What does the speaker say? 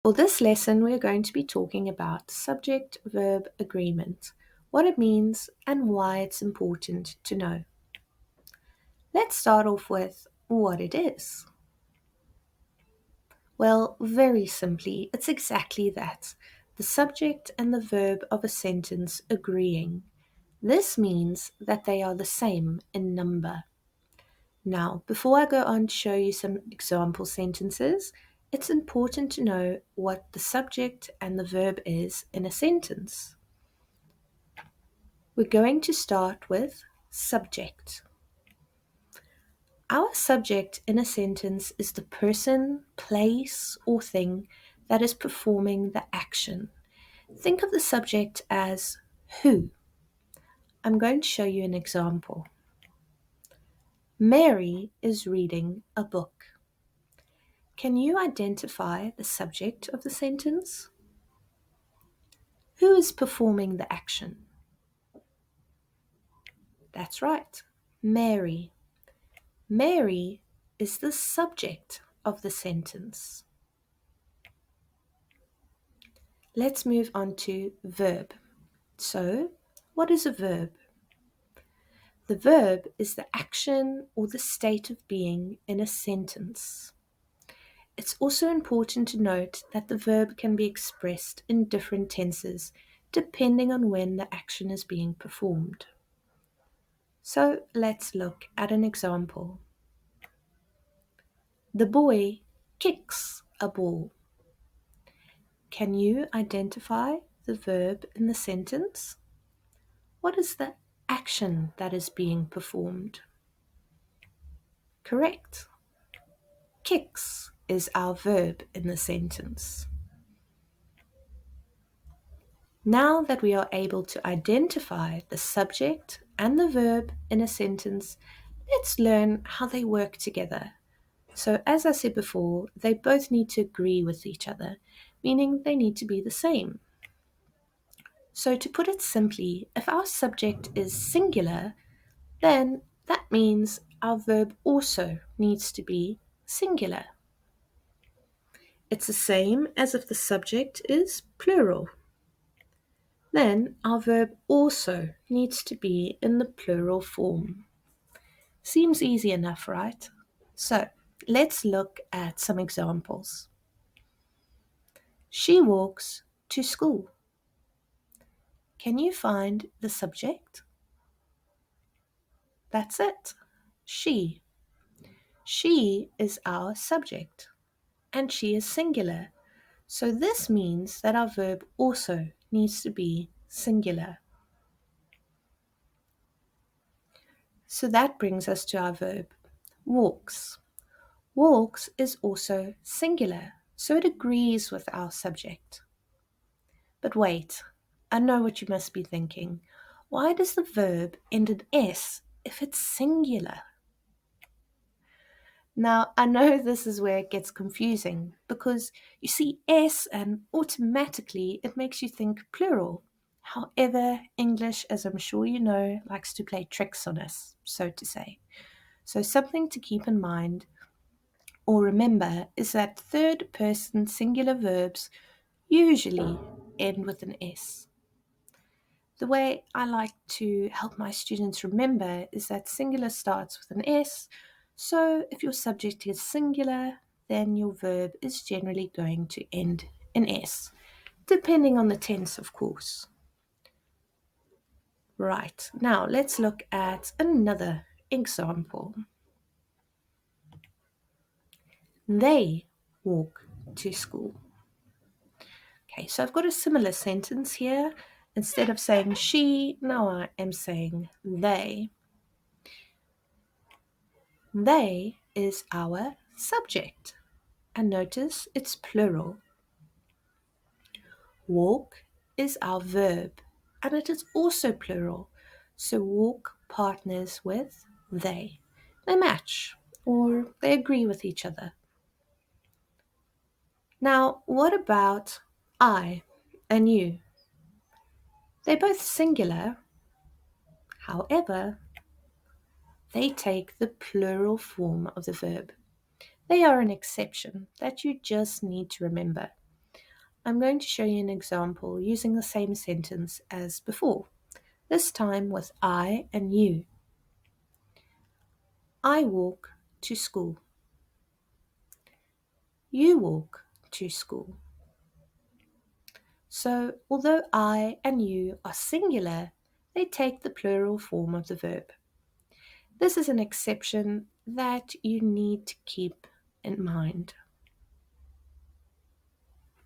For this lesson, we're going to be talking about subject-verb agreement, what it means and why it's important to know. Let's start off with what it is. Well, very simply, it's exactly that. The subject and the verb of a sentence agreeing. This means that they are the same in number. Now, before I go on to show you some example sentences, it's important to know what the subject and the verb is in a sentence. We're going to start with subject. Our subject in a sentence is the person, place, or thing that is performing the action. Think of the subject as who. I'm going to show you an example. Mary is reading a book. Can you identify the subject of the sentence? Who is performing the action? That's right, Mary. Mary is the subject of the sentence. Let's move on to verb. So, what is a verb? The verb is the action or the state of being in a sentence. It's also important to note that the verb can be expressed in different tenses depending on when the action is being performed. So let's look at an example. The boy kicks a ball. Can you identify the verb in the sentence? What is the action that is being performed? Correct. Kicks is our verb in the sentence. Now that we are able to identify the subject and the verb in a sentence, let's learn how they work together. So, as I said before, they both need to agree with each other, meaning they need to be the same. So, to put it simply, if our subject is singular, then that means our verb also needs to be singular. It's the same as if the subject is plural. Then our verb also needs to be in the plural form. Seems easy enough, right? So, let's look at some examples. She walks to school. Can you find the subject? That's it. She. She is our subject, and she is singular. So this means that our verb also needs to be singular. So that brings us to our verb, walks. Walks is also singular, so it agrees with our subject. But wait, I know what you must be thinking. Why does the verb end in S if it's singular? Now, I know this is where it gets confusing because you see S and automatically it makes you think plural. However, English, as I'm sure you know, likes to play tricks on us, so to say. So, something to keep in mind or remember is that third person singular verbs usually end with an S. The way I like to help my students remember is that singular starts with an S, so if your subject is singular, then your verb is generally going to end in S, depending on the tense, of course. Right, now let's look at another example. They walk to school. Okay, so I've got a similar sentence here. Instead of saying she, now I am saying they. They is our subject. And notice it's plural. Walk is our verb. And it is also plural. So walk partners with they. They match or they agree with each other. Now, what about I and you? They're both singular. However, they take the plural form of the verb. They are an exception that you just need to remember. I'm going to show you an example using the same sentence as before, this time with I and you. I walk to school. You walk to school. So, although I and you are singular, they take the plural form of the verb. This is an exception that you need to keep in mind.